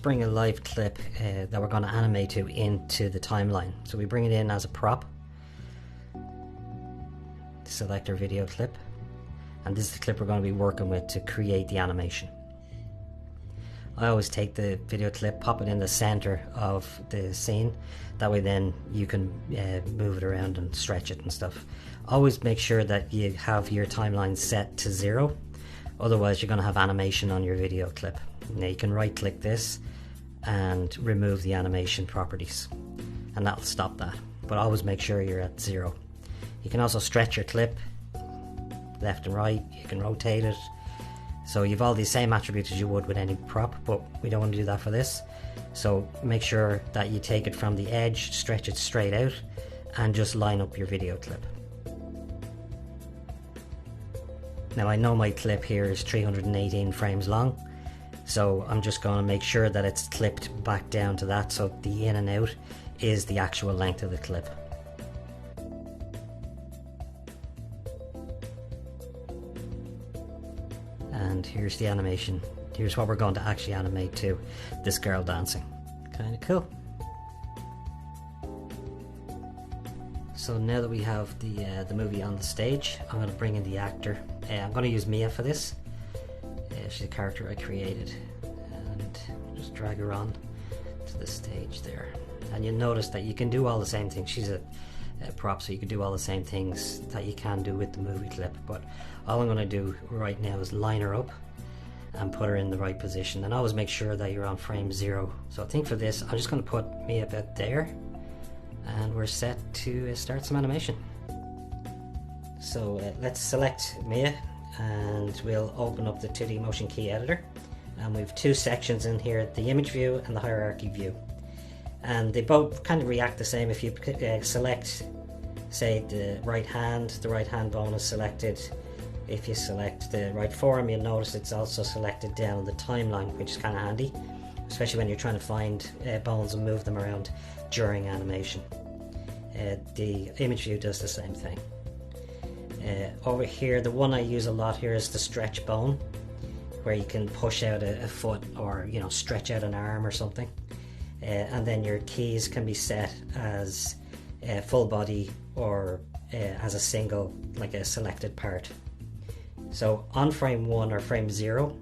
to bring a live clip that we're going to animate to into the timeline. So we bring it in as a prop. Select our video clip. And this is the clip we're going to be working with to create the animation. I always take the video clip, pop it in the center of the scene. That way then you can move it around and stretch it and stuff. Always make sure that you have your timeline set to 0. Otherwise you're going to have animation on your video clip. Now you can right click this and remove the animation properties. And that'll stop that. But always make sure you're at 0. You can also stretch your clip left and right. You can rotate it. So you've all these same attributes as you would with any prop, but we don't want to do that for this. So make sure that you take it from the edge, stretch it straight out, and just line up your video clip. Now I know my clip here is 318 frames long, so I'm just going to make sure that it's clipped back down to that, so the in and out is the actual length of the clip. And here's the animation. Here's what we're going to actually animate to. This girl dancing. Kind of cool. So now that we have the movie on the stage, I'm going to bring in the actor. I'm going to use Mia for this. She's a character I created. And just drag her on to the stage there. And you'll notice that you can do all the same things. She's a prop, so you can do all the same things that you can do with the movie clip. But all I'm going to do right now is line her up and put her in the right position. And always make sure that you're on frame 0. So I think for this, I'm just going to put Mia about there. And we're set to start some animation. So let's select Mia and we'll open up the 2D motion key editor. And we have 2 sections in here, the image view and the hierarchy view. And they both kind of react the same. If you select, say, the right hand bone is selected. If you select the right forearm, you'll notice it's also selected down the timeline, which is kind of handy, especially when you're trying to find bones and move them around during animation. The image view does the same thing. Over here, the one I use a lot here is the stretch bone, where you can push out a foot or stretch out an arm or something. And then your keys can be set as full body or as a single, like a selected part. So on frame 1 or frame 0,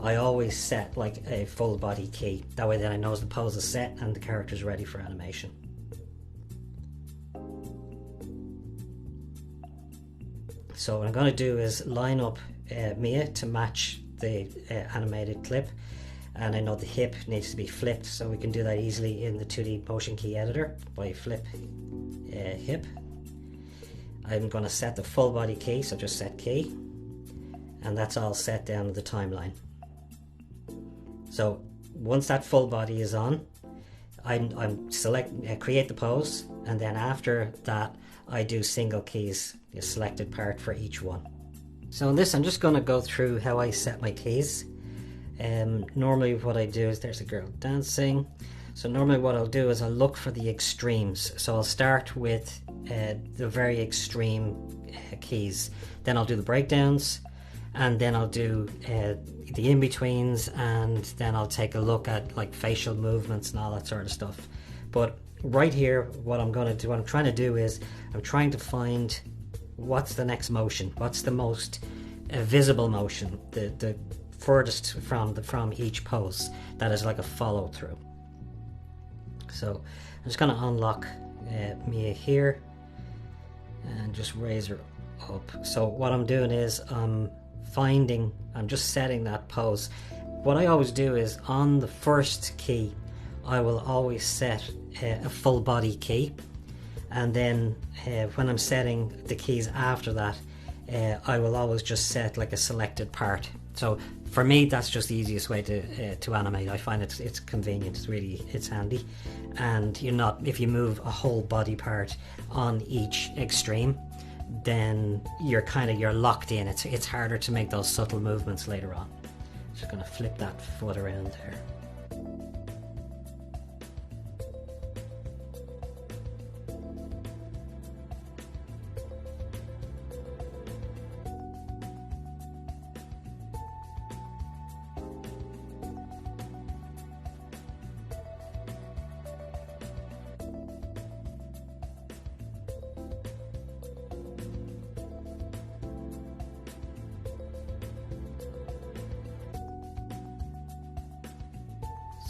I always set like a full body key. That way then I know the pose is set and the character's ready for animation. So what I'm going to do is line up Mia to match the animated clip. And I know the hip needs to be flipped, so we can do that easily in the 2D motion key editor by flip hip. I'm going to set the full body key, so just set key, and that's all set down to the timeline. So once that full body is on, I'm create the pose, and then after that I do single keys, a selected part for each one. So in this I'm just going to go through how I set my keys. Normally what I do is, there's a girl dancing, so normally what I'll do is I'll look for the extremes. So I'll start with the very extreme keys, then I'll do the breakdowns, and then I'll do the in-betweens, and then I'll take a look at like facial movements and all that sort of stuff. But right here, what I'm trying to do is I'm trying to find what's the next motion, what's the most visible motion, the furthest from each pose that is like a follow through. So I'm just going to unlock Mia here and just raise her up. So what I'm doing is I'm just setting that pose. What I always do is on the first key I will always set a full body key, and then when I'm setting the keys after that, I will always just set like a selected part. So for me, that's just the easiest way to animate. I find it's convenient. It's handy, and if you move a whole body part on each extreme, then you're locked in. It's harder to make those subtle movements later on. Just going to flip that foot around there.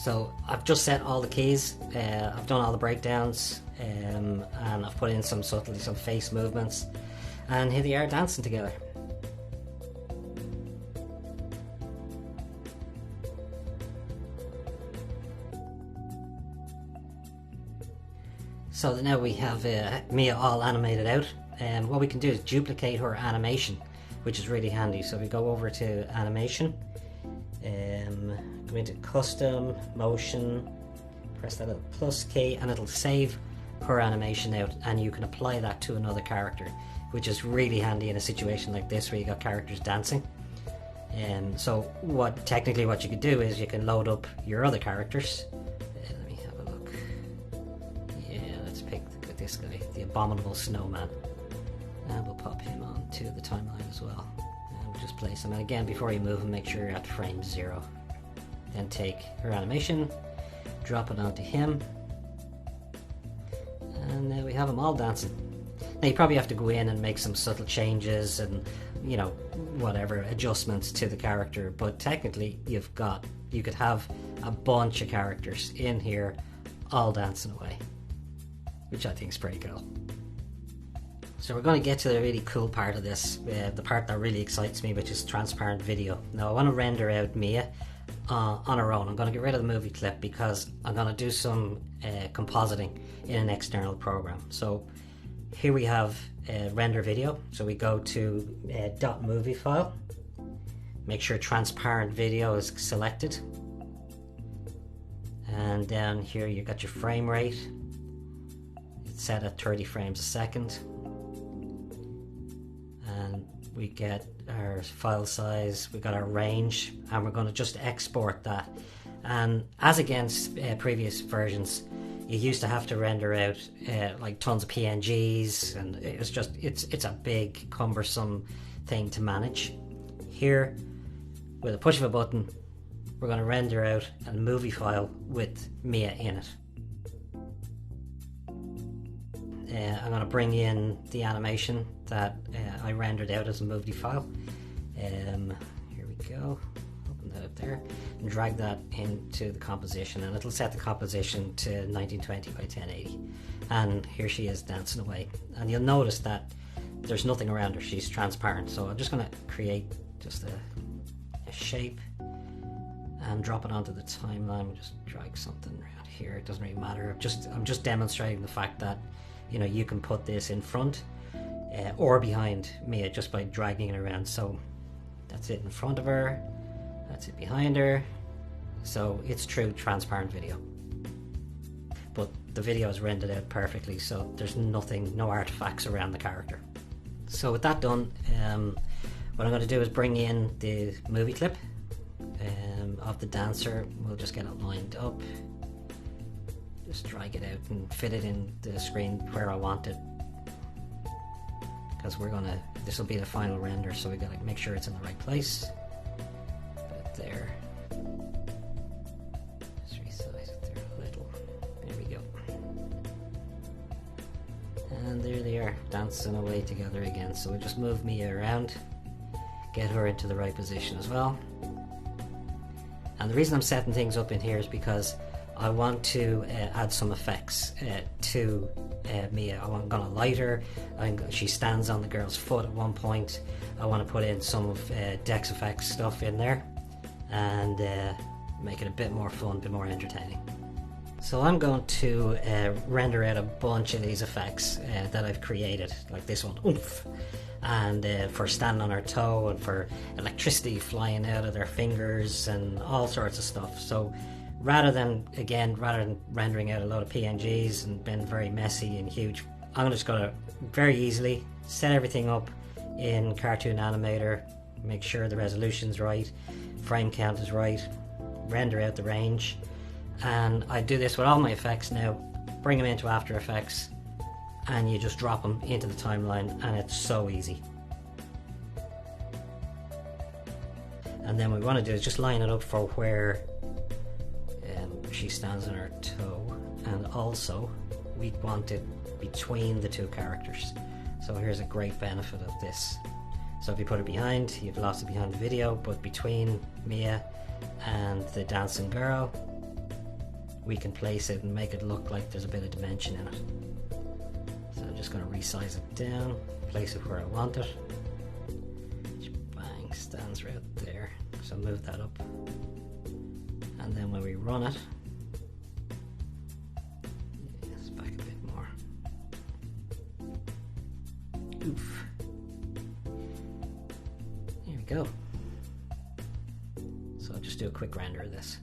So I've just set all the keys, I've done all the breakdowns, and I've put in some face movements, and here they are dancing together. So now we have Mia all animated out, and what we can do is duplicate her animation, which is really handy. So we go over to animation, go into custom, motion, press that little plus key, and it'll save her animation out, and you can apply that to another character, which is really handy in a situation like this where you got characters dancing. So what you could do is you can load up your other characters. Let me have a look. Yeah, let's pick this guy, the Abominable Snowman, and we'll pop him onto the timeline as well. And we'll just place him, and again, before you move him, make sure you're at frame 0. Then take her animation, drop it onto him, and now we have them all dancing. Now you probably have to go in and make some subtle changes and, you know, whatever adjustments to the character, but technically you could have a bunch of characters in here all dancing away, which I think is pretty cool. So we're going to get to the really cool part of this, the part that really excites me, which is transparent video. Now I want to render out Mia on her own. I'm going to get rid of the movie clip because I'm going to do some compositing in an external program. So here we have render video. So we go to .movie file, make sure transparent video is selected, and down here you got your frame rate. It's set at 30 frames a second, and we get our file size, we got our range, and we're going to just export that. And as against previous versions, you used to have to render out like tons of PNGs, and it's a big cumbersome thing to manage. Here, with a push of a button, we're going to render out a movie file with Mia in it. I'm going to bring in the animation that I rendered out as a movie file. Here we go. Open that up there and drag that into the composition, and it'll set the composition to 1920 by 1080. And here she is dancing away. And you'll notice that there's nothing around her. She's transparent. So I'm just going to create just a shape and drop it onto the timeline. We'll just drag something around here. It doesn't really matter. I'm just demonstrating the fact that, you know, you can put this in front or behind Mia just by dragging it around. So that's it in front of her, that's it behind her. So it's true transparent video, but the video is rendered out perfectly, so there's no artifacts around the character. So with that done, what I'm going to do is bring in the movie clip of the dancer. We'll just get it lined up, just drag it out and fit it in the screen where I want it, because this will be the final render, so we got to make sure it's in the right place. Put it there. Just resize it there a little. There we go. And there they are, dancing away together again. So we just move Mia around, get her into the right position as well. And the reason I'm setting things up in here is because I want to add some effects to Mia. I'm going to light her. She stands on the girl's foot at one point. I want to put in some of Dex effects stuff in there and make it a bit more fun, a bit more entertaining. So I'm going to render out a bunch of these effects that I've created, like this one, oomph, and for standing on her toe, and for electricity flying out of their fingers and all sorts of stuff. So rather than rendering out a lot of PNGs and being very messy and huge, I'm just going to very easily set everything up in Cartoon Animator, make sure the resolution's right, frame count is right, render out the range, and I do this with all my effects now, bring them into After Effects, and you just drop them into the timeline, and it's so easy. And then what we want to do is just line it up for where she stands on her toe, and also we want it between the two characters. So here's a great benefit of this. So if you put it behind, you've lost it behind the video, but between Mia and the dancing girl, we can place it and make it look like there's a bit of dimension in it. So I'm just going to resize it down, place it where I want it. Bang, stands right there. So move that up. And then when we run it, yes, back a bit more. Oof. There we go. So I'll just do a quick render of this.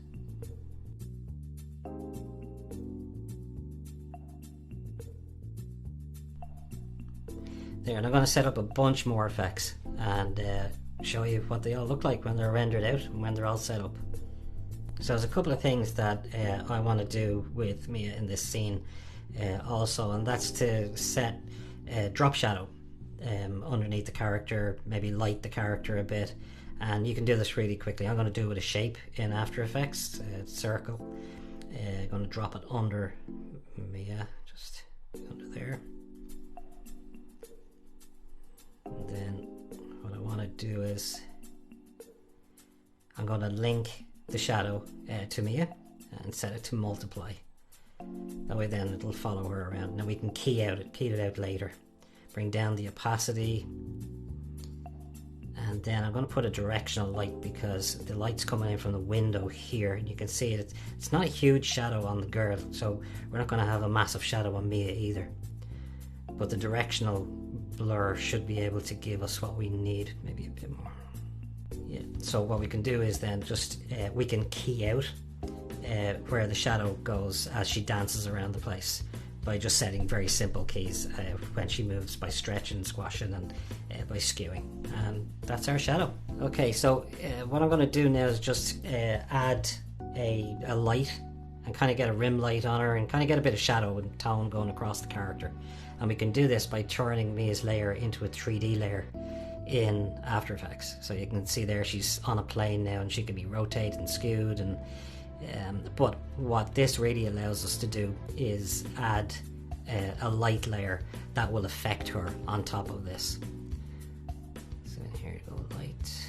There, and I'm going to set up a bunch more effects and show you what they all look like when they're rendered out and when they're all set up. So there's a couple of things that I want to do with Mia in this scene also, and that's to set drop shadow underneath the character, maybe light the character a bit, and you can do this really quickly. I'm going to do it with a shape in After Effects, circle. I'm going to drop it under Mia, just under there. And then what I want to do is I'm going to link the shadow to Mia and set it to multiply. That way then it'll follow her around. Now we can key it out later. Bring down the opacity, and then I'm going to put a directional light because the light's coming in from the window here, and you can see it. It's not a huge shadow on the girl, so we're not going to have a massive shadow on Mia either. But the directional blur should be able to give us what we need, maybe a bit more. Yeah. So what we can do is then just we can key out where the shadow goes as she dances around the place by just setting very simple keys when she moves, by stretching, squashing, and by skewing. And that's our shadow. Okay, so what I'm going to do now is just add a light and kind of get a rim light on her and kind of get a bit of shadow and tone going across the character. And we can do this by turning Mia's layer into a 3D layer in After Effects. So you can see there she's on a plane now and she can be rotated and skewed, and but what this really allows us to do is add a light layer that will affect her on top of this. So here you go, light,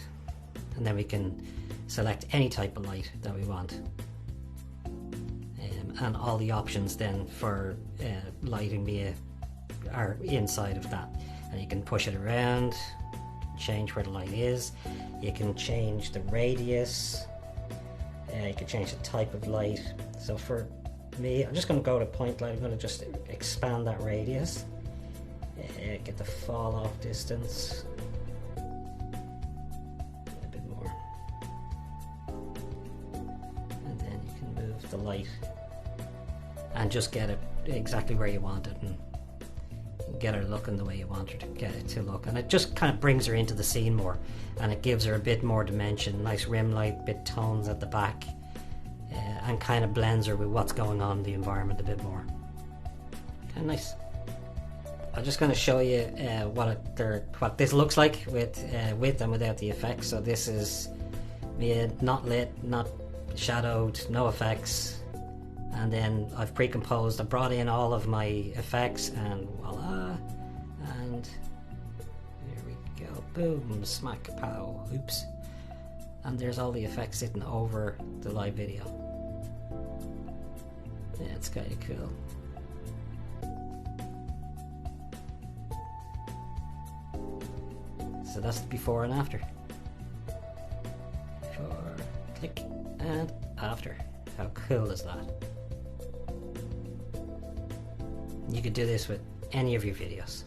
and then we can select any type of light that we want, and all the options then for lighting Mia are inside of that, and you can push it around, change where the light is, you can change the radius, you can change the type of light. So for me, I'm just going to go to point light. I'm going to just expand that radius, get the fall off distance a bit more, and then you can move the light and just get it exactly where you want it and get her looking the way you want her to get it to look. And it just kind of brings her into the scene more, and it gives her a bit more dimension, nice rim light, bit tones at the back, and kind of blends her with what's going on in the environment a bit more. Kind of nice. I'm just going to show you what this looks like with and without the effects. So this is Mia not lit, not shadowed, no effects, and then I've pre-composed. I brought in all of my effects, and voila, and here we go, boom, smack, pow, oops, and there's all the effects sitting over the live video. Yeah, it's kind of cool. So that's the before and after. Before, click, and after. How cool is that? You could do this with any of your videos.